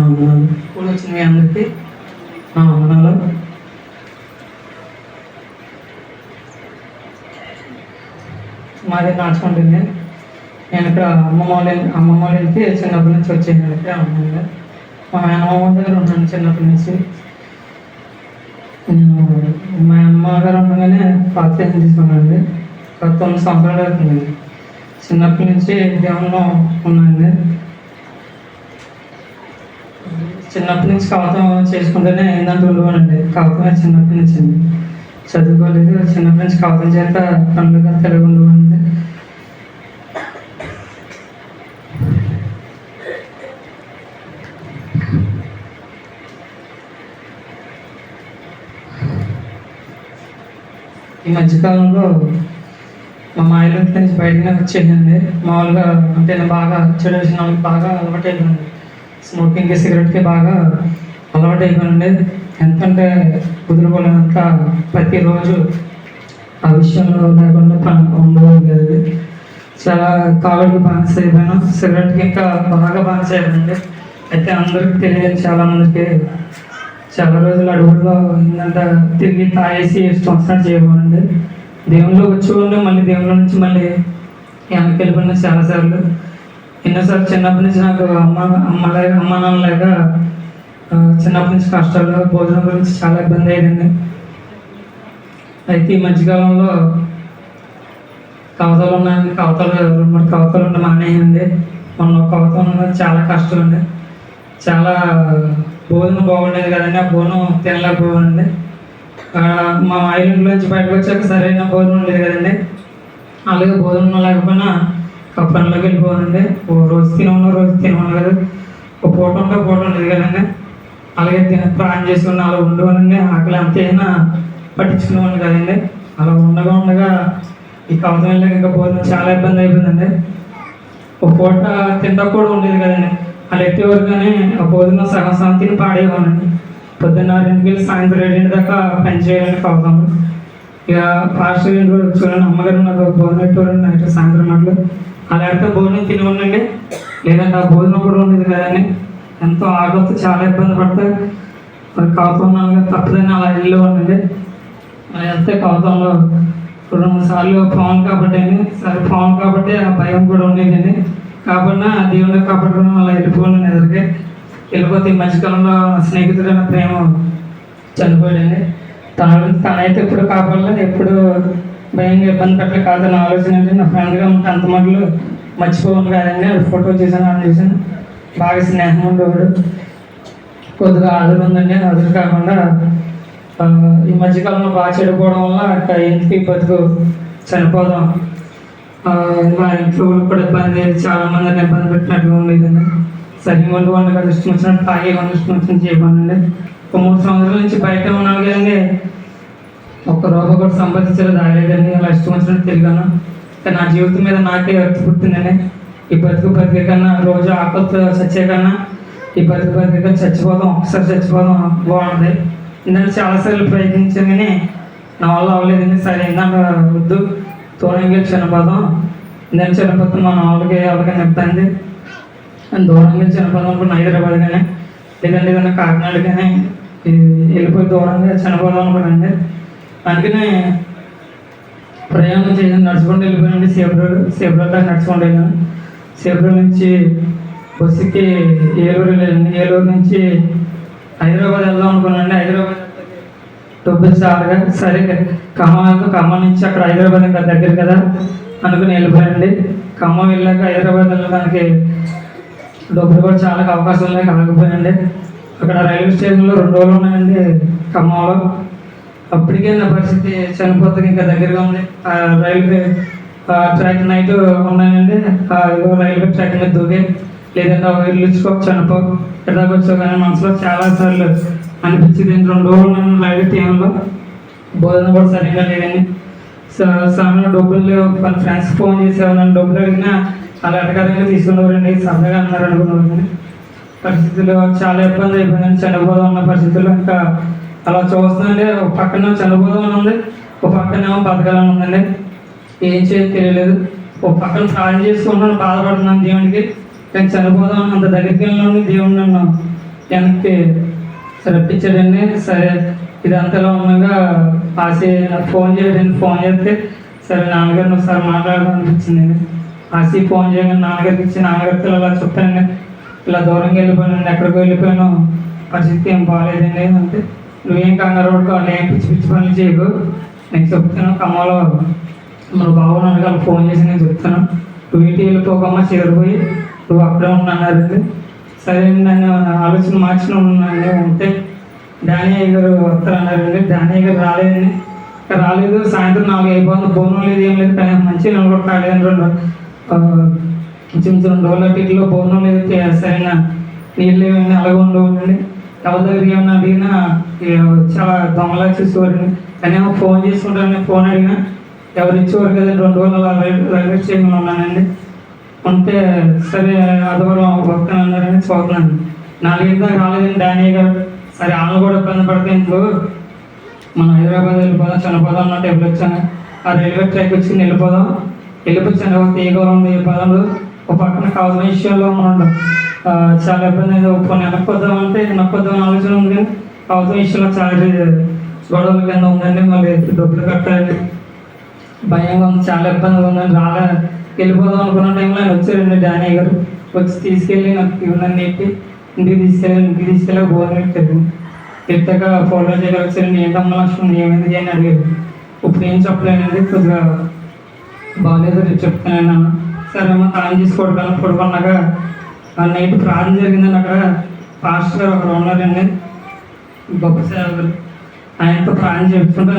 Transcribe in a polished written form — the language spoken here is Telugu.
వందనాలు. ఇప్పుడు వచ్చిన మీ అందరికీ వందనాలు. మాది నాచుకుంటుంది. నేను ఇక్కడ అమ్మమ్మ వాళ్ళ ఇంటికి చిన్నప్పటి నుంచి వచ్చాను. ఇక్కడ అమ్మమ్మ మా మేనమామ దగ్గర ఉన్నాను చిన్నప్పటి నుంచి. మా అమ్మగారు ఉండగానే పాత్రను తీసుకున్నానండి. 9 సంవత్సరాలు అవుతుంది. చిన్నప్పటి నుంచి దేవుల్లో ఉన్నానండి. చిన్నప్పటి నుంచి కవతం చేసుకుంటేనే ఏంటంటే ఉండేవానండి. కవతమే చిన్నప్పటి నుంచి చదువుకోలేదు. చిన్నప్పటి నుంచి కవతం చేత కళ్ళుగా తెలుగు ఉండేవానండి. ఈ మధ్యకాలంలో మా ఇల్లు నుంచి బయటనే వచ్చేయండి. మామూలుగా అంటే నేను బాగా చెడు విషయానికి బాగా అలవాటు అయిపోయింది. స్మోకింగ్కి సిగరెట్కి బాగా అలవాటు అయిపోయింది. ఎంతంటే కుదురుకోలేనంత ప్రతిరోజు ఆ విషయంలో లేకుండా ఉండవు కదా. చాలా కాళ్ళకి బానిస అయిపోయాను. సిగరెట్కి ఇంకా బాగా బానిస అయిపోయింది. అయితే అందరికీ తెలియదు. చాలామందికి చాలా రోజులు అడుగుల్లో ఏంటంటే తిరిగి తాగేసి సంవత్సరాలు చేయకూడండి. దేవుళ్ళు వచ్చి మళ్ళీ దేవుళ్ళ నుంచి మళ్ళీ వెనక్కి వెళ్ళిపోయినా చాలాసార్లు. ఎన్నోసార్లు చిన్నప్పటి నుంచి నాకు అమ్మ నాన్న లేక చిన్నప్పటి నుంచి కష్టాలు భోజనం గురించి చాలా ఇబ్బంది అయ్యింది. అయితే ఈ మధ్యకాలంలో కవతాలు ఉన్నాయండి. కవతాలు 2-3 కవతాలు ఉంటే మానేయండి. మొన్న కవతం ఉన్నది చాలా కష్టం అండి. చాలా భోజనం బాగుండేది కదండి. ఆ భోజనం తినలేకపోయింది. మా ఇంట్లోంచి బయటకు వచ్చాక సరైన భోజనం ఉండేది కదండి. అలాగే భోజనం లేకపోయినా పనిలోకి వెళ్ళిపోనండి. రోజు తినమను కదా. ఒక పూట ఉంటే పూట ఉండేది కదండి. అలాగే ప్రాణం చేసుకుని అలా ఉండేవానండి. ఆకలి అంతైనా పట్టించుకునేవాడిని కదండి. అలా ఉండగా ఈ కవతం వెళ్ళాక ఇంకా భోజనం చాలా ఇబ్బంది అయిపోయిందండి. ఒక పూట తింటా కూడా ఉండేది కదండి. అలా ఎట్టేవారు కానీ ఆ భోజనం సగం తిని పాడేవానండి. పొద్దున్న 2కి వెళ్ళి సాయంత్రం 7 దాకా పని చేయాలని కవతాము. ఇక ఫాస్ట్ చూడండి అమ్మగారు నాకు భోజనం పెట్టేవారు నైట్ సాయంత్రం మాటలు. అలా అయితే భోజనం తిని ఉండండి. లేదంటే ఆ భోజనం కూడా ఉండేది కదండి. ఎంతో ఆకలితో చాలా ఇబ్బంది పడితే మరి కవతం తప్పదని అలా వెళ్ళి ఉండండి. అలా వెళ్తే కవతంలో 2-3 సార్లు పవన్ కాబట్టి సరే పవన్ కాబట్టి ఆ భయం కూడా ఉండేదండి. కాబట్టి దేవుని కాపాడుకోవడం అలా వెళ్ళిపోయిన ఎదురుకి వెళ్ళిపోతే ఈ మధ్యకాలంలో స్నేహితుడైన ప్రేమ చనిపోయాడండి. తనైతే ఎప్పుడు కాపాడలేదు, ఎప్పుడు భయంగా ఇబ్బంది పెట్టలేదు కాదని ఆలోచన అంటే నా ఫ్రెండ్గా ఉంటే అంత మాటలు మర్చిపోను కాదండి. అది ఫోటో చేశాను, అని చూసాను. బాగా స్నేహం ఉండేవాడు. కొద్దిగా ఆదురు ఉందండి. ఆదురు కాకుండా ఈ మధ్యకాలంలో బాగా చెడిపోవడం వల్ల ఇంటికి బతుకు చనిపోదాం మా ఇంట్లో కూడా ఇబ్బంది, చాలా మందిని ఇబ్బంది పెట్టినట్టుగా ఉండేదండి. సరిగ్గా ఉండేవాడిని కదా. ఇష్టం వచ్చినట్టు తాగే ఇష్టం వచ్చినట్టు చేయమనండి. ఒక 3 సంవత్సరాల నుంచి బయట ఉన్నాను కదండి. ఒక్క రూపాయి కూడా సంపాదించలేదు, ఆగలేదండి. అలా ఇష్టం వచ్చినట్టు తిరిగాను. నా జీవితం మీద నాకే వ్యక్తి పుట్టిందండి. ఈ బతికే కన్నా రోజు ఆకలితో చచ్చే కన్నా ఈ బతికే కన్నా చచ్చిపోదాం, ఒకసారి చచ్చిపోదాం బాగుంది. ఎందుకంటే చాలాసార్లు ప్రయత్నించాను కానీ నా వల్ల అవ్వలేదండి. సరే ఇందాక వద్దు దూరంగా చనిపోదాం. ఎందుకంటే చనిపోతాం మన వాళ్ళకి ఎవరికైనా ఇబ్బంది అని దూరంగా చనిపోదాం అనుకున్న హైదరాబాద్ కానీ లేదంటే ఏదైనా కాకినాడ కానీ వెళ్ళిపోయి దూరంగా చనిపోదాం అనుకున్నాండి. అందుకనే ప్రయాణం చేసి నడుచుకుంటూ వెళ్ళిపోయానండి. సేపురోడ్ దాకా నడుచుకుంటూ వెళ్ళాను. సేపురోడ్ నుంచి బస్సుకి ఏలూరు వెళ్ళానండి. ఏలూరు నుంచి హైదరాబాద్ వెళ్దాం అనుకున్నాండి. హైదరాబాద్ డబ్బులు చాలుగా సరే ఖమ్మం నుంచి అక్కడ హైదరాబాద్ ఇంకా దగ్గర కదా అనుకుని వెళ్ళిపోయానండి. ఖమ్మం వెళ్ళాక హైదరాబాద్ వెళ్ళడానికి డబ్బులు కూడా చాలా అవకాశం లేక ఆగిపోయానండి. అక్కడ రైల్వే స్టేషన్లో 2 రోజులు ఉన్నాయండి ఖమ్మంలో. అప్పటికే నా పరిస్థితి చనిపోతుంది, ఇంకా దగ్గరగా ఉంది. రైల్వే ట్రాక్ నైట్ ఉన్నాయండి. రైల్వే ట్రాక్ మీద దూకే లేదంటే ఇల్లు చనిపో ఎక్కడికి వచ్చావు కానీ మనసులో చాలాసార్లు అనిపించింది. 2 రోజులు ఉన్నాను రైల్వే టీంలో. భోజనం కూడా సరిగ్గా లేదండి. సమయంలో డబ్బులు లేవు. వాళ్ళ ఫ్రెండ్స్ ఫోన్ చేసేవాళ్ళు, నన్ను డబ్బులు అడిగినా అలా అడగాలంగా తీసుకునేవారండి. సరదాగా అన్నారు అనుకునేవారండి. పరిస్థితులు చాలా ఇబ్బంది అయిపోయిందండి. చనిపోదాం ఉన్న పరిస్థితుల్లో ఇంకా అలా చూస్తుందండి. ఒక పక్కన చనిపోదాం ఉంది, ఒక పక్కనేమో బతకాలని ఉందండి. ఏం చేయాలి తెలియలేదు. ఒక పక్కన ప్రాణం చేసుకుంటున్నాను, బాధపడుతున్నాను దేవునికి. కానీ చనిపోదాం అంత దగ్గరికి వెళ్ళిన దేవుడు నన్ను వెనక్కి రప్పించాడండి. సరే ఇదంతలో ఉండగా ఆశీ నాకు ఫోన్ చేయడండి. ఫోన్ చేస్తే సరే నాన్నగారిని ఒకసారి మాట్లాడదాం అనిపించింది. ఆశీ ఫోన్ చేయగానే నాన్నగారికి ఇచ్చి నాన్నగారితో ఇలా చెప్పానండి, ఇలా దూరంగా వెళ్ళిపోయానండి, ఎక్కడికి వెళ్ళిపోయాను, పరిస్థితి ఏం బాగాలేదండి అంటే, నువ్వేం కంగారు పడుకోవాలి, ఏం పిచ్చి పిచ్చి పనులు చేయకు, నేను చెప్తాను ఖమ్మంలో మన బాబు నాన్నగారు ఫోన్ చేసి నేను చెప్తాను, నువ్వు ఇంటికి వెళ్ళిపోకమ్మా, చేరిపోయి నువ్వు అక్కడే ఉన్నానండి. సరే నన్ను ఆలోచన మార్చిన ఉన్నాను ఉంటే డానియా గారు వస్తారన్నారండి. డానియా గారు రాలేదండి. రాలేదు. సాయంత్రం 4 అయిపోతుంది, భోజనం లేదు, ఏం లేదు, కానీ మంచి నేను కూడా కాలేదండి. చిన్న 2 రోజుల టీలో భోజనం లేదు, సరైన నీళ్ళు ఏమన్నా అలాగే ఉండవండి. ఎవరి దగ్గర ఏమన్నా అడిగినా చాలా దొంగలా చూసేవారండి. కానీ ఫోన్ చేసుకుంటారని ఫోన్ అడిగినా ఎవరు ఇచ్చేవారు కదండి. 2 రోజులు అలా రైల్వే స్టేషన్లో ఉన్నానండి. ఉంటే సరే ఆదివారం వస్తానన్నారని చూస్తున్నాను. 4 దాకా రాలేదండి డానియా గారు. సరే ఆమె కూడా ఇబ్బంది పడితే ఇంట్లో మనం హైదరాబాద్ వెళ్ళిపోదాం, చనిపోదాం అన్నట్టు వెళ్ళొచ్చాను. ఆ రైల్వే ట్రాక్ వచ్చి వెళ్ళిపోదాం, వెళ్ళిపోయాను. తీయగలం వెళ్ళిపోదాం. ఒక పక్కన కావాల్సిన విషయాల్లో మనం చాలా ఇబ్బంది అయింది. కొన్ని వెనక్కొద్దామంటే వెనక్కొద్దామని ఆలోచన ఉంది, కానీ కావాల్సిన విషయంలో చాలా గొడవల కింద ఉందండి. మళ్ళీ డబ్బులు కట్టాలి, భయంగా ఉంది, చాలా ఇబ్బందిగా ఉందండి. వెళ్ళిపోదాం అనుకున్న టైంలో ఆయన వచ్చారండి డానియా గారు. వచ్చి తీసుకెళ్ళి నాకు ఇవన్నీ నెట్టి ఇంటికి తీసుకెళ్ళి భోజనం పెట్టారు. పెట్టాక ఫోటో దగ్గర వచ్చారండి. ఏంటమ్మా లక్ష్మణ్ ఏమైంది అని అడిగారు. ఇప్పుడు ఏం చెప్పలేనండి, కొద్దిగా బాగాలేదు, రేపు చెప్తాను. సరే అమ్మ తాను తీసుకోవడానికి పడుకున్నాక నైట్ ప్రార్థన జరిగిందని అక్కడ పాస్టర్ గారు ఒకరు ఉన్నారండి, గొప్ప సేవకులు, ఆయనతో ప్రార్థన చెప్పుకుంటే